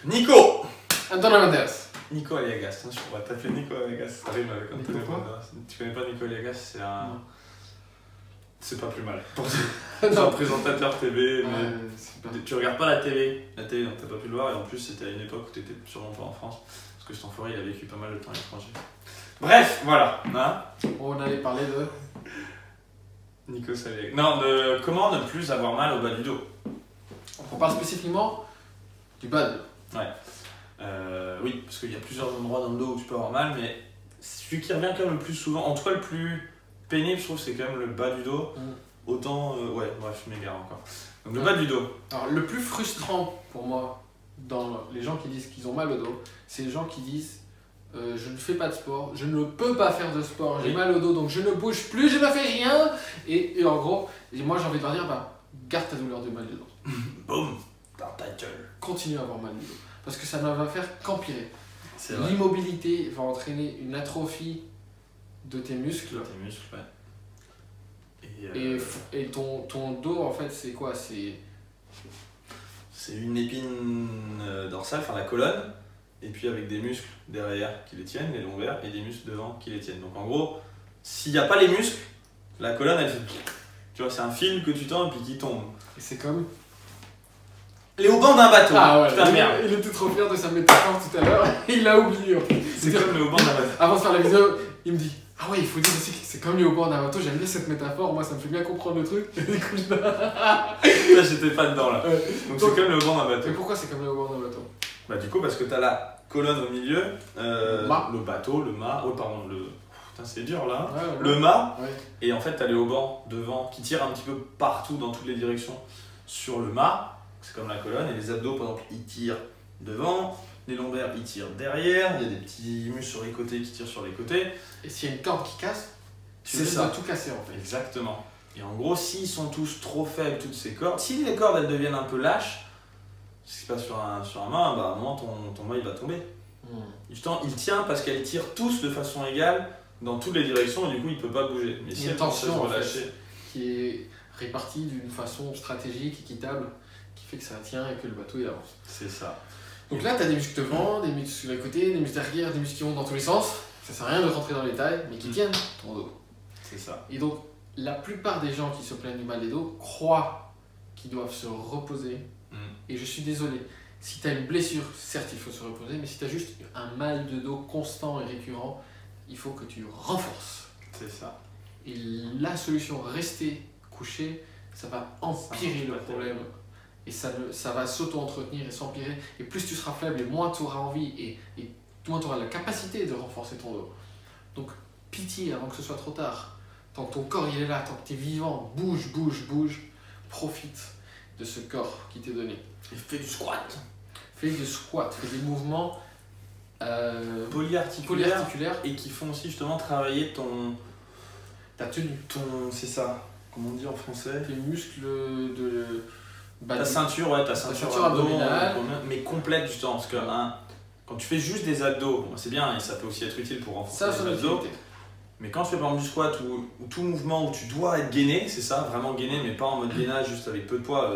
Nico. Antonio Banderas. Nico Aliagas, hein, on va t'appeler Nico Aliagas, ça rime avec Antonio Banderas. Tu connais pas Nico Aliagas, c'est un... Non. C'est pas plus mal. C'est un présentateur TV, mais super. tu regardes pas la télé, donc t'as pas pu le voir, et en plus c'était à une époque où t'étais sûrement pas en France, parce que cet enfoiré il a vécu pas mal de temps à l'étranger. Bref, voilà. Hein, On allait parler de... Nico Aliagas. Non, de comment ne plus avoir mal au bas du dos. On parle spécifiquement du bas de dos. Ouais. Oui, parce qu'il y a plusieurs endroits dans le dos où tu peux avoir mal, mais celui qui revient quand même le plus souvent, en tout cas le plus pénible, je trouve, c'est quand même le bas du dos. Autant, ouais, bref, je m'égare encore. Donc le bas du dos. Alors, le plus frustrant pour moi dans les gens qui disent qu'ils ont mal au dos, c'est les gens qui disent je ne fais pas de sport, je ne peux pas faire de sport, j'ai Oui. mal au dos donc je ne bouge plus, je ne fais rien. Et en gros, moi j'ai envie de leur dire garde ta douleur de mal de dos. Boum, dans ta gueule. Continue à avoir mal du dos. Parce que ça ne va faire qu'empirer. C'est vrai. L'immobilité va entraîner une atrophie de tes muscles. Tes muscles, ouais. Et ton dos, en fait, c'est quoi? C'est une épine dorsale, enfin la colonne, et puis avec des muscles derrière qui les tiennent, les lombaires, et des muscles devant qui les tiennent. Donc en gros, s'il n'y a pas les muscles, la colonne elle fait... Tu vois, c'est un fil que tu tends et puis qui tombe. Et c'est comme... Les haubans d'un bateau. Ah ouais, putain merde. il était trop fier de sa métaphore tout à l'heure, il l'a oublié en fait. C'est comme le haubans d'un bateau. Avant de faire la vidéo, il me dit ah ouais, il faut dire aussi que c'est comme les haubans d'un bateau, j'aime bien cette métaphore, moi ça me fait bien comprendre le truc. Du coup, Là j'étais pas dedans là. Donc c'est comme le haubans d'un bateau. Mais pourquoi c'est comme les haubans d'un bateau? Bah du coup parce que t'as la colonne au milieu, mât. le bateau, le mât, oh pardon, le... Putain c'est dur là. Ouais, Le mât, ouais. et en fait t'as les haubans devant qui tirent un petit peu partout dans toutes les directions sur le mât, c'est comme la colonne, et les abdos par exemple ils tirent devant, les lombaires ils tirent derrière, il y a des petits muscles sur les côtés qui tirent sur les côtés. Et s'il y a une corde qui casse, tu C'est risques ça. de tout casser en fait. Exactement. Et en gros, s'ils sont tous trop faibles, toutes ces cordes, si les cordes elles deviennent un peu lâches, ce qui se passe sur un mât, bah, à un moment ton mât il va tomber. Justement, il tient parce qu'elles tirent tous de façon égale dans toutes les directions et du coup il peut pas bouger. Mais Il y si a une elles commencent à se tension, en fait. relâcher, Qui est répartie d'une façon stratégique, équitable, qui fait que ça tient et que le bateau il avance. c'est ça. Donc là, tu as des muscles devant, des muscles sur les côtés, des muscles derrière, des muscles qui vont dans tous les sens. Ça sert à rien de rentrer dans les détails, mais qui tiennent ton dos. C'est ça. Et donc, la plupart des gens qui se plaignent du mal des dos croient qu'ils doivent se reposer. Et je suis désolé, si tu as une blessure, certes il faut se reposer, mais si tu as juste un mal de dos constant et récurrent, il faut que tu renforces. C'est ça. Et la solution, rester couché, ça va empirer le problème. Et ça va s'auto-entretenir et s'empirer. Et plus tu seras faible, et moins tu auras envie, et moins tu auras la capacité de renforcer ton dos. Donc, pitié avant que ce soit trop tard. Tant que ton corps il est là, tant que tu es vivant, bouge, bouge, bouge. Profite de ce corps qui t'est donné. Et fais du squat. Fais du squat, fais des mouvements Polyarticulaires. polyarticulaires. Et qui font aussi justement travailler Ta tenue, c'est ça. Comment on dit en français? tes muscles de Ta ceinture, ouais, ta ceinture abdominale. mais complète justement, parce que quand tu fais juste des abdos, bon, c'est bien et ça peut aussi être utile pour renforcer Ça, c'est les abdos. utilité. Mais quand tu fais par exemple du squat ou tout mouvement où tu dois être gainé, c'est ça, vraiment gainé, mais pas en mode gainage juste avec peu de poids.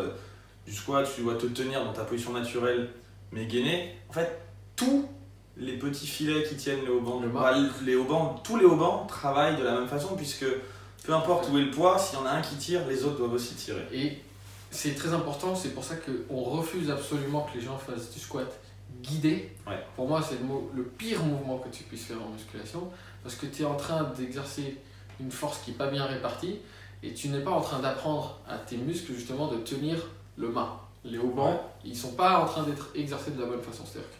Du squat, tu dois te tenir dans ta position naturelle, mais gainé. En fait, tous les petits filets qui tiennent les haubans, Le mât. tous les haubans travaillent de la même façon, puisque peu importe où est le poids, s'il y en a un qui tire, les autres doivent aussi tirer. Et c'est très important, c'est pour ça qu'on refuse absolument que les gens fassent du squat guidé. Ouais. Pour moi, c'est le pire mouvement que tu puisses faire en musculation, parce que tu es en train d'exercer une force qui n'est pas bien répartie, et tu n'es pas en train d'apprendre à tes muscles justement de tenir le mât. Les haubans, Ouais. ils ne sont pas en train d'être exercés de la bonne façon. C'est-à-dire que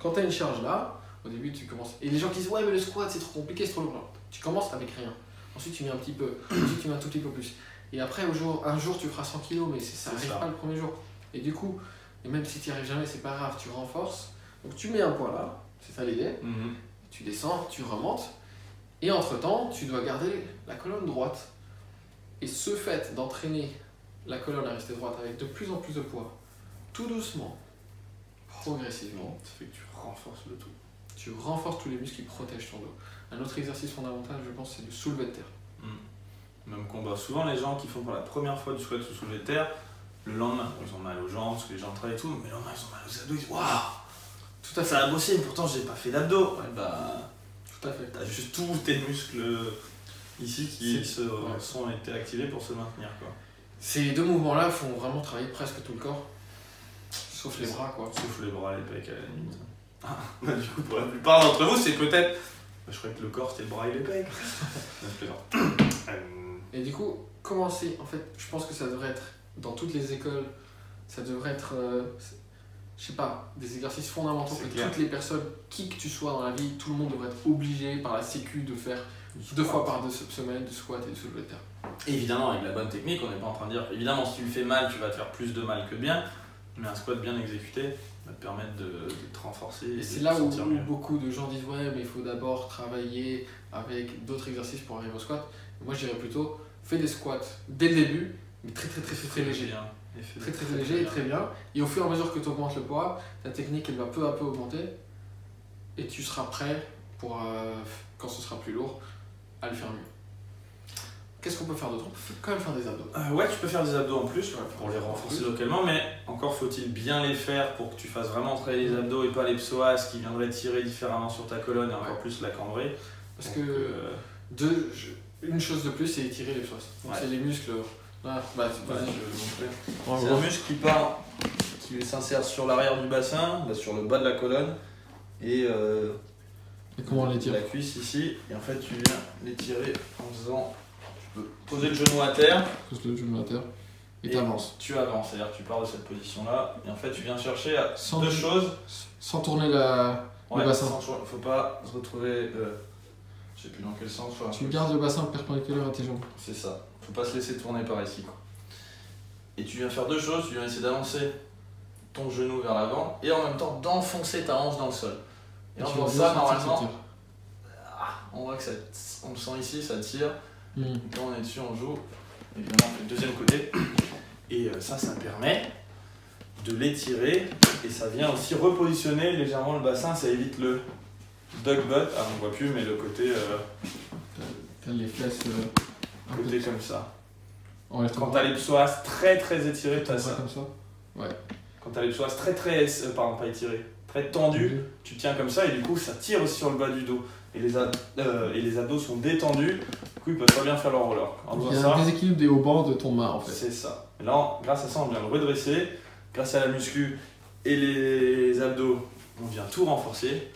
quand tu as une charge là, au début tu commences. Et les gens qui disent ouais, mais le squat c'est trop compliqué, c'est trop lourd. Tu commences avec rien. Ensuite tu mets un petit peu, ensuite tu mets un tout petit peu plus. Et après, un jour tu feras 100 kg, mais ça n'arrive pas le premier jour. Et du coup, et même si tu n'y arrives jamais, c'est pas grave, tu renforces. Donc tu mets un poids là, c'est ça l'idée. Tu descends, tu remontes. Et entre-temps, tu dois garder la colonne droite. Et ce fait d'entraîner la colonne à rester droite avec de plus en plus de poids, tout doucement, progressivement, Ça fait que tu renforces le tout. tu renforces tous les muscles qui protègent ton dos. Un autre exercice fondamental, je pense, c'est le soulevé de terre. Même combat. Souvent, les gens qui font pour la première fois du squat ou soulevé de terre, le lendemain, ils ont mal aux jambes, parce que les jambes travaillent et tout, mais le lendemain, ils ont mal aux abdos, ils disent waouh, Tout à fait. Ça a bossé, mais pourtant j'ai pas fait d'abdos. Ouais, bah, Tout à fait. t'as juste tous tes muscles ici qui sont été activés pour se maintenir, quoi. Ces deux mouvements-là font vraiment travailler presque tout le corps. Sauf les bras, quoi. Sauf les bras, les pecs à la limite. Ah, bah, du coup, pour la plupart d'entre vous, c'est peut-être. Bah, je croyais que le corps c'était le bras et les pecs. Et du coup, commencer, en fait, je pense que ça devrait être dans toutes les écoles, ça devrait être, je sais pas, des exercices fondamentaux que toutes les personnes, qui que tu sois dans la vie, tout le monde devrait être obligé par la sécu de faire 2 fois par semaine de squat et de soulevé de terre. Évidemment, avec la bonne technique, on n'est pas en train de dire. Évidemment, si tu le fais mal, tu vas te faire plus de mal que bien. Mais un squat bien exécuté va te permettre de te renforcer. Et c'est là où beaucoup de gens disent ouais, mais il faut d'abord travailler avec d'autres exercices pour arriver au squat. Moi, je dirais plutôt fais des squats dès le début, mais très léger. Très léger et très bien. Et au fur et à mesure que tu augmentes le poids, ta technique elle va peu à peu augmenter et tu seras prêt pour quand ce sera plus lourd à le faire mieux. Qu'est-ce qu'on peut faire d'autre? On peut quand même faire des abdos. Ouais, tu peux faire des abdos en plus pour les renforcer localement, mais encore faut-il bien les faire pour que tu fasses vraiment travailler les abdos et pas les psoas qui viendraient tirer différemment sur ta colonne et encore plus la cambrer. Parce que une chose de plus, c'est étirer les psoas. Donc c'est les muscles. Ah, bah, c'est un muscle qui s'insère sur l'arrière du bassin, sur le bas de la colonne et comment on l'étire? La cuisse ici, et en fait tu viens l'étirer en faisant. Tu peux poser le genou à terre. Pose le genou à terre et tu avances. Tu avances, c'est-à-dire que tu pars de cette position-là et en fait tu viens chercher à deux choses. Sans tourner le bassin. Faut pas se retrouver. Je sais plus dans quel sens. Tu gardes le bassin perpendiculaire à tes jambes. C'est ça. Faut pas se laisser tourner par ici, quoi. Et tu viens faire deux choses. Tu viens essayer d'avancer ton genou vers l'avant et en même temps d'enfoncer ta hanche dans le sol. Et en faisant ça, normalement, on voit que on le sent ici, ça tire. Quand on est dessus, on joue. Évidemment, on fait le deuxième côté. Et ça permet de l'étirer et ça vient aussi repositionner légèrement le bassin. Ça évite le duck butt. Ah, on ne voit plus, mais le côté. Les fesses. Côté comme ça. Quand tu as les psoas très étirés, tu as ça. Comme ça. Ouais. Quand tu as les psoas pardon, pas étirés, très tendus, tu tiens comme ça et du coup ça tire aussi sur le bas du dos. Et les abdos sont détendus, du coup ils peuvent pas bien faire leur roller. Il y a un déséquilibre des haubans de ton main en fait. C'est ça. Et là, grâce à ça, on vient le redresser. Grâce à la muscu et les abdos, on vient tout renforcer.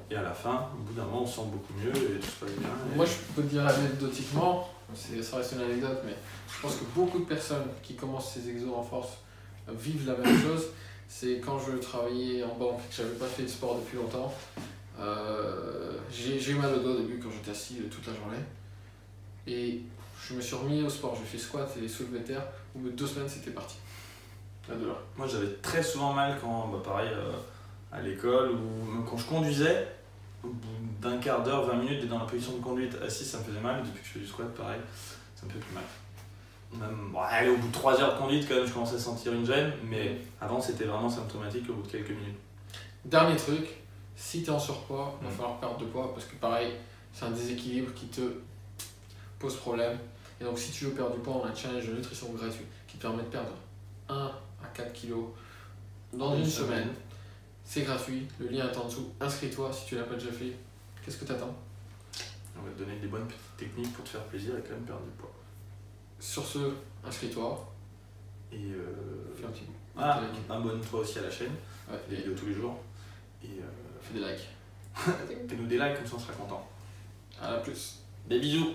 Et à la fin, au bout d'un moment, on se sent beaucoup mieux et tout se passe bien. Moi, je peux te dire anecdotiquement, ça reste une anecdote, mais je pense que beaucoup de personnes qui commencent ces exos en force vivent la même chose. C'est quand je travaillais en banque, que j'avais pas fait de sport depuis longtemps. J'ai eu mal au dos au début quand j'étais assis toute la journée. Et je me suis remis au sport. J'ai fait squat et soulevé de terre. Au bout de 2 semaines, c'était parti. La douleur. Moi, j'avais très souvent mal quand, pareil, à l'école ou même quand je conduisais. Au bout d'un quart d'heure, 20 minutes, d'être dans la position de conduite assis, ça me faisait mal. Depuis que je fais du squat, pareil, ça me fait plus mal. Même, allez, au bout de 3 heures de conduite, quand même, je commençais à sentir une gêne. Mais avant, c'était vraiment symptomatique au bout de quelques minutes. Dernier truc, si tu es en surpoids, il va falloir perdre de poids parce que pareil, c'est un déséquilibre qui te pose problème. Et donc si tu veux perdre du poids, on a un challenge de nutrition gratuit qui te permet de perdre 1 à 4 kg dans une semaine. C'est gratuit, le lien est en dessous. Inscris-toi si tu l'as pas déjà fait. Qu'est-ce que tu attends? On va te donner des bonnes petites techniques pour te faire plaisir et quand même perdre du poids. Sur ce, inscris-toi. Et fais un petit coup. Abonne-toi aussi à la chaîne. Ouais, des vidéos tous les jours. Et fais des likes. Fais-nous des likes, comme ça on sera content. À la plus. Des bisous.